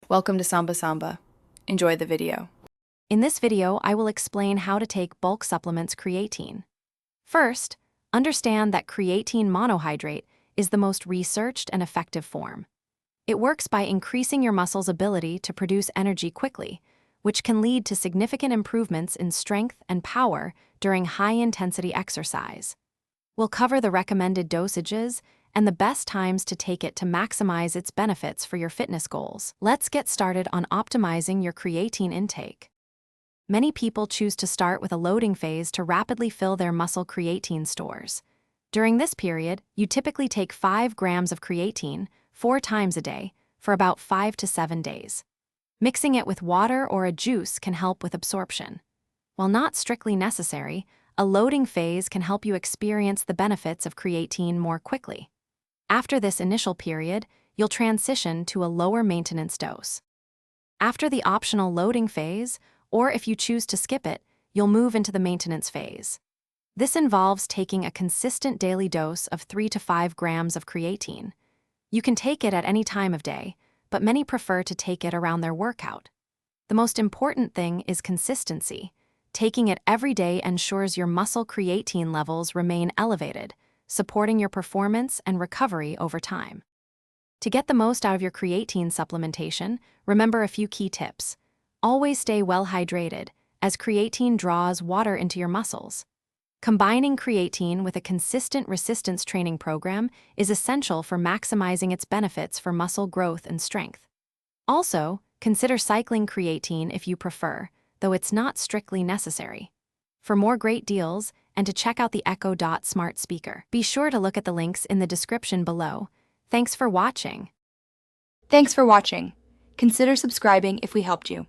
Welcome to Samba Samba. Enjoy the video. In this video, I will explain how to take bulk supplements creatine. First, understand that creatine monohydrate is the most researched and effective form. It works by increasing your muscle's ability to produce energy quickly, which can lead to significant improvements in strength and power during high-intensity exercise. We'll cover the recommended dosages and the best times to take it to maximize its benefits for your fitness goals. Let's get started on optimizing your creatine intake. Many people choose to start with a loading phase to rapidly fill their muscle creatine stores. During this period, you typically take 5 grams of creatine 4 times a day for about 5 to 7 days. Mixing it with water or a juice can help with absorption. While not strictly necessary, a loading phase can help you experience the benefits of creatine more quickly. After this initial period, you'll transition to a lower maintenance dose. After the optional loading phase, or if you choose to skip it, you'll move into the maintenance phase. This involves taking a consistent daily dose of 3 to 5 grams of creatine. You can take it at any time of day, but many prefer to take it around their workout. The most important thing is consistency. Taking it every day ensures your muscle creatine levels remain elevated, supporting your performance and recovery over time. To get the most out of your creatine supplementation, remember a few key tips. Always stay well hydrated, as creatine draws water into your muscles. Combining creatine with a consistent resistance training program is essential for maximizing its benefits for muscle growth and strength. Also, consider cycling creatine if you prefer, though it's not strictly necessary. For more great deals and to check out the Echo Dot smart speaker, be sure to look at the links in the description below. Thanks for watching. Thanks for watching. Consider subscribing if we helped you.